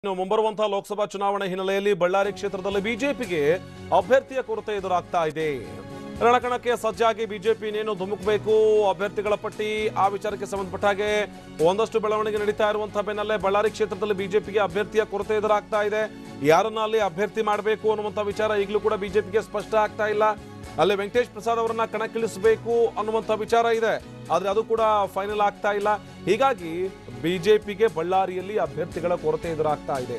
ಇನ್ನು ಮುಂಬರುವಂತಹ ಲೋಕಸಭಾ ಚುನಾವಣೆ ಹಿನ್ನೆಲೆಯಲ್ಲಿ ಬಳ್ಳಾರಿ ಕ್ಷೇತ್ರದಲ್ಲಿ ಬಿಜೆಪಿಗೆ ಅಭ್ಯರ್ಥಿಯ ಕೊರತೆ ಎದುರಾಗ್ತಾ ಇದೆ. ರಣಕಣಕ್ಕೆ ಸಜ್ಜಾಗಿ ಬಿಜೆಪಿ ಇನ್ನೇನು ಧುಮುಕಬೇಕು, ಅಭ್ಯರ್ಥಿಗಳ ಪಟ್ಟಿ ಆ ವಿಚಾರಕ್ಕೆ ಸಂಬಂಧಪಟ್ಟ ಹಾಗೆ ಒಂದಷ್ಟು ಬೆಳವಣಿಗೆ ನಡೀತಾ ಇರುವಂತಹ ಬೆನ್ನಲ್ಲೇ ಬಳ್ಳಾರಿ ಕ್ಷೇತ್ರದಲ್ಲಿ ಬಿಜೆಪಿಗೆ ಅಭ್ಯರ್ಥಿಯ ಕೊರತೆ ಎದುರಾಗ್ತಾ ಇದೆ. ಯಾರನ್ನ ಅಲ್ಲಿ ಅಭ್ಯರ್ಥಿ ಮಾಡಬೇಕು ಅನ್ನುವಂಥ ವಿಚಾರ ಈಗಲೂ ಕೂಡ ಬಿಜೆಪಿಗೆ ಸ್ಪಷ್ಟ ಆಗ್ತಾ ಇಲ್ಲ. ಅಲ್ಲಿ ವೆಂಕಟೇಶ್ ಪ್ರಸಾದ್ ಅವರನ್ನ ಕಣಕ್ಕಿಳಿಸಬೇಕು ಅನ್ನುವಂಥ ವಿಚಾರ ಇದೆ, ಆದ್ರೆ ಅದು ಕೂಡ ಫೈನಲ್ ಆಗ್ತಾ ಇಲ್ಲ. ಹೀಗಾಗಿ ಬಿಜೆಪಿಗೆ ಬಳ್ಳಾರಿಯಲ್ಲಿ ಅಭ್ಯರ್ಥಿಗಳ ಕೊರತೆ ಎದುರಾಗ್ತಾ ಇದೆ.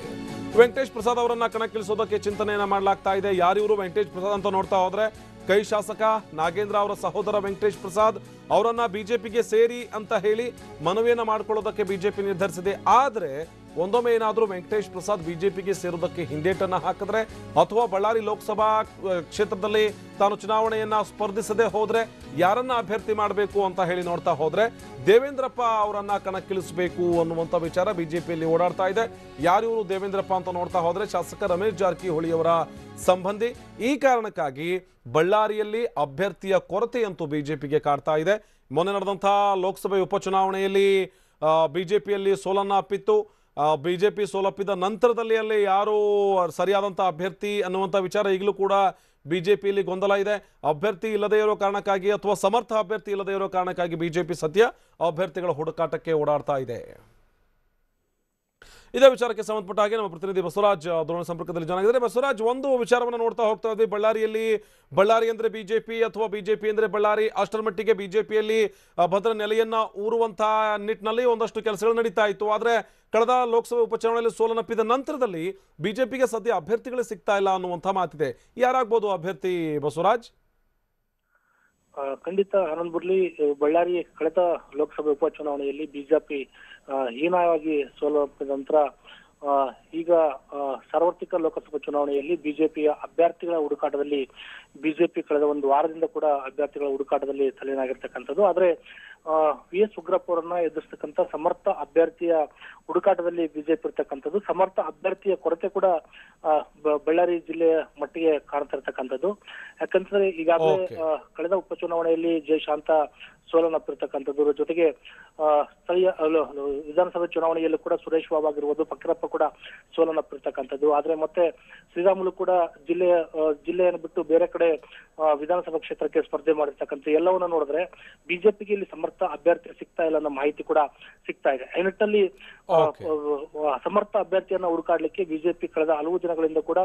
ವೆಂಕಟೇಶ್ ಪ್ರಸಾದ್ ಅವರನ್ನ ಕಣಕ್ಕಿಳಿಸೋದಕ್ಕೆ ಚಿಂತನೆಯನ್ನ ಮಾಡಲಾಗ್ತಾ ಇದೆ. ಯಾರಿವರು ವೆಂಕಟೇಶ್ ಪ್ರಸಾದ್ ಅಂತ ನೋಡ್ತಾ ಹೋದ್ರೆ ಕೈ ಶಾಸಕ ನಾಗೇಂದ್ರ ಅವರ ಸಹೋದರ ವೆಂಕಟೇಶ್ ಪ್ರಸಾದ್ ಅವರನ್ನ ಬಿಜೆಪಿಗೆ ಸೇರಿ ಅಂತ ಹೇಳಿ ಮನವಿಯನ್ನ ಮಾಡಿಕೊಳ್ಳೋದಕ್ಕೆ ಬಿಜೆಪಿ ನಿರ್ಧರಿಸಿದೆ. ಆದ್ರೆ ಒಂದೊಮ್ಮೆ ಏನಾದರೂ ವೆಂಕಟೇಶ್ ಪ್ರಸಾದ್ ಬಿಜೆಪಿಗೆ ಸೇರೋದಕ್ಕೆ ಹಿಂದೇಟನ್ನ ಹಾಕಿದ್ರೆ ಅಥವಾ ಬಳ್ಳಾರಿ ಲೋಕಸಭಾ ಕ್ಷೇತ್ರದಲ್ಲಿ ತಾನು ಚುನಾವಣೆಯನ್ನ ಸ್ಪರ್ಧಿಸದೆ ಹೋದ್ರೆ ಯಾರನ್ನ ಅಭ್ಯರ್ಥಿ ಮಾಡಬೇಕು ಅಂತ ಹೇಳಿ ನೋಡ್ತಾ ಹೋದ್ರೆ ದೇವೇಂದ್ರಪ್ಪ ಅವರನ್ನ ಕಣಕ್ಕಿಳಿಸಬೇಕು ಅನ್ನುವಂಥ ವಿಚಾರ ಬಿಜೆಪಿಯಲ್ಲಿ ಓಡಾಡ್ತಾ ಇದೆ. ಯಾರಿವರು ದೇವೇಂದ್ರಪ್ಪ ಅಂತ ನೋಡ್ತಾ ಹೋದ್ರೆ ಶಾಸಕ ರಮೇಶ್ ಜಾರಕಿಹೊಳಿ ಅವರ ಸಂಬಂಧಿ. ಈ ಕಾರಣಕ್ಕಾಗಿ ಬಳ್ಳಾರಿಯಲ್ಲಿ ಅಭ್ಯರ್ಥಿಯ ಕೊರತೆಯಂತೂ ಬಿಜೆಪಿಗೆ ಕಾಡ್ತಾ ಇದೆ. ಮೊನ್ನೆ ನಡೆದಂತಹ ಲೋಕಸಭೆ ಉಪಚುನಾವಣೆಯಲ್ಲಿ ಬಿಜೆಪಿಯಲ್ಲಿ ಸೋಲನ್ನ ಅಪ್ಪಿತ್ತು. ಬಿಜೆಪಿ ಸೋಲಪ್ಪಿದ ನಂತರದಲ್ಲಿ ಅಲ್ಲಿ ಯಾರು ಸರಿಯಾದಂಥ ಅಭ್ಯರ್ಥಿ ಅನ್ನುವಂಥ ವಿಚಾರ ಈಗಲೂ ಕೂಡ ಬಿಜೆಪಿಯಲ್ಲಿ ಗೊಂದಲ ಇದೆ. ಅಭ್ಯರ್ಥಿ ಇಲ್ಲದೇ ಇರೋ ಕಾರಣಕ್ಕಾಗಿ ಅಥವಾ ಸಮರ್ಥ ಅಭ್ಯರ್ಥಿ ಇಲ್ಲದೇ ಇರೋ ಕಾರಣಕ್ಕಾಗಿ ಬಿಜೆಪಿ ಸದ್ಯ ಅಭ್ಯರ್ಥಿಗಳ ಹುಡುಕಾಟಕ್ಕೆ ಓಡಾಡ್ತಾ ಇದೆ. ಇದೇ ವಿಚಾರಕ್ಕೆ ಸಂಬಂಧಪಟ್ಟ ಹಾಗೆ ನಮ್ಮ ಪ್ರತಿನಿಧಿ ಬಸವರಾಜ್ ದೂರವಾಣಿ ಸಂಪರ್ಕದಲ್ಲಿ ಜೊತೆಗಿದ್ದಾರೆ. ಬಸವರಾಜ್, ಒಂದು ವಿಚಾರವನ್ನು ನೋಡ್ತಾ ಹೋಗ್ತಾ ಇದ್ವಿ. ಬಳ್ಳಾರಿ ಅಂದ್ರೆ ಬಿಜೆಪಿ ಅಥವಾ ಬಿಜೆಪಿ ಅಂದ್ರೆ ಬಳ್ಳಾರಿ, ಅಷ್ಟರ ಮಟ್ಟಿಗೆ ಬಿಜೆಪಿಯಲ್ಲಿ ಭದ್ರ ನೆಲೆಯನ್ನ ಊರುವಂತಹ ನಿಟ್ಟಿನಲ್ಲಿ ಒಂದಷ್ಟು ಕೆಲಸಗಳು ನಡೀತಾ ಇತ್ತು. ಆದ್ರೆ ಕಳೆದ ಲೋಕಸಭೆ ಉಪಚುನಾವಣೆಯಲ್ಲಿ ಸೋಲನ್ನಪ್ಪಿದ ನಂತರದಲ್ಲಿ ಬಿಜೆಪಿಗೆ ಸದ್ಯ ಅಭ್ಯರ್ಥಿಗಳೇ ಸಿಗ್ತಾ ಇಲ್ಲ ಅನ್ನುವಂಥ ಮಾತಿದೆ. ಯಾರಾಗ್ಬೋದು ಅಭ್ಯರ್ಥಿ ಬಸವರಾಜ್? ಖಂಡಿತ ಆನಂದ್ ಬುರ್ಲಿ, ಬಳ್ಳಾರಿ ಕಳೆದ ಲೋಕಸಭೆ ಉಪಚುನಾವಣೆಯಲ್ಲಿ ಬಿಜೆಪಿ ಹೀನಾಯವಾಗಿ ಸೋಲಪ್ಪಿದ ನಂತರ ಈಗ ಸಾರ್ವತ್ರಿಕ ಲೋಕಸಭಾ ಚುನಾವಣೆಯಲ್ಲಿ ಬಿಜೆಪಿಯ ಅಭ್ಯರ್ಥಿಗಳ ಹುಡುಕಾಟದಲ್ಲಿ ಬಿಜೆಪಿ ಕಳೆದ ಒಂದು ವಾರದಿಂದ ಕೂಡ ಅಭ್ಯರ್ಥಿಗಳ ಹುಡುಕಾಟದಲ್ಲಿ ತಲೆನಾಗಿರ್ತಕ್ಕಂಥದ್ದು. ಆದ್ರೆ ವಿ.ಎಸ್. ಉಗ್ರಪ್ಪ ಅವರನ್ನ ಎದುರಿಸ್ತಕ್ಕಂಥ ಸಮರ್ಥ ಅಭ್ಯರ್ಥಿಯ ಹುಡುಕಾಟದಲ್ಲಿ ಬಿಜೆಪಿ ಇರ್ತಕ್ಕಂಥದ್ದು. ಸಮರ್ಥ ಅಭ್ಯರ್ಥಿಯ ಕೊರತೆ ಕೂಡ ಬಳ್ಳಾರಿ ಜಿಲ್ಲೆಯ ಮಟ್ಟಿಗೆ ಕಾಣ್ತಾ ಇರ್ತಕ್ಕಂಥದ್ದು. ಯಾಕಂತಂದ್ರೆ ಈಗಾಗಲೇ ಕಳೆದ ಉಪಚುನಾವಣೆಯಲ್ಲಿ ಜಯಶಾಂತ ಸೋಲನ್ನಪ್ಪಿರ್ತಕ್ಕಂಥದ್ದು. ಜೊತೆಗೆ ಸ್ಥಳೀಯ ವಿಧಾನಸಭೆ ಚುನಾವಣೆಯಲ್ಲೂ ಕೂಡ ಸುರೇಶ್ ಬಾಬು ಆಗಿರ್ಬೋದು, ಫಕೀರಪ್ಪ ಕೂಡ ಸೋಲನ್ನಪ್ಪಿರ್ತಕ್ಕಂಥದ್ದು. ಆದ್ರೆ ಮತ್ತೆ ಶ್ರೀರಾಮುಲು ಕೂಡ ಜಿಲ್ಲೆಯನ್ನು ಬಿಟ್ಟು ಬೇರೆ ಕಡೆ ವಿಧಾನಸಭಾ ಕ್ಷೇತ್ರಕ್ಕೆ ಸ್ಪರ್ಧೆ ಮಾಡಿರ್ತಕ್ಕಂಥ ಎಲ್ಲವನ್ನ ನೋಡಿದ್ರೆ ಬಿಜೆಪಿಗೆ ಇಲ್ಲಿ ಸಮರ್ಥ ಅಭ್ಯರ್ಥಿ ಸಿಗ್ತಾ ಇಲ್ಲ ಅನ್ನೋ ಮಾಹಿತಿ ಕೂಡ ಸಿಗ್ತಾ ಇದೆ. ಈ ನಿಟ್ಟಿನಲ್ಲಿ ಸಮರ್ಥ ಅಭ್ಯರ್ಥಿಯನ್ನ ಹುಡುಕಾಡ್ಲಿಕ್ಕೆ ಬಿಜೆಪಿ ಕಳೆದ ಹಲವು ದಿನಗಳಿಂದ ಕೂಡ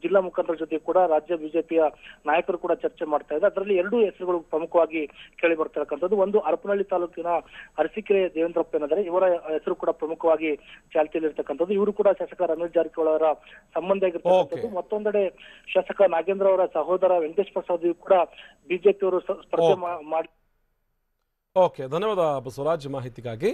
ಜಿಲ್ಲಾ ಮುಖಂಡರ ಜೊತೆ ಕೂಡ ರಾಜ್ಯ ಬಿಜೆಪಿಯ ನಾಯಕರು ಕೂಡ ಚರ್ಚೆ ಮಾಡ್ತಾ ಇದೆ. ಅದರಲ್ಲಿ ಎರಡು ಹೆಸರುಗಳು ಪ್ರಮುಖವಾಗಿ ಕೇಳಿ ಬರ್ತಿರತಕ್ಕಂಥದ್ದು. ಒಂದು ಹರಪನಹಳ್ಳಿ ತಾಲೂಕಿನ ಅರಸೀಕೆರೆ ದೇವೇಂದ್ರಪ್ಪ ಏನಾದ್ರೆ ಇವರ ಹೆಸರು ಕೂಡ ಪ್ರಮುಖವಾಗಿ ಚಾಲ್ತಿಯಲ್ಲಿ ಇರ್ತಕ್ಕಂಥದ್ದು. ಇವರು ಕೂಡ ಶಾಸಕ ರಮೇಶ್ ಜಾರಕಿಹೊಳಿ ಅವರ ಸಂಬಂಧ ಆಗಿರ್ತಕ್ಕಂಥದ್ದು. ಮತ್ತೊಂದೆಡೆ ಶಾಸಕ ನಾಗೇಂದ್ರ ಅವರ ಸಹೋದರ ವೆಂಕಟೇಶ್ ಪ್ರಸಾದ್ ಕೂಡ ಬಿಜೆಪಿ ಅವರು ಸ್ಪರ್ಧೆ ಮಾಡಿ. ಓಕೆ, ಧನ್ಯವಾದ ಬಸವರಾಜ್ ಮಾಹಿತಿಗಾಗಿ.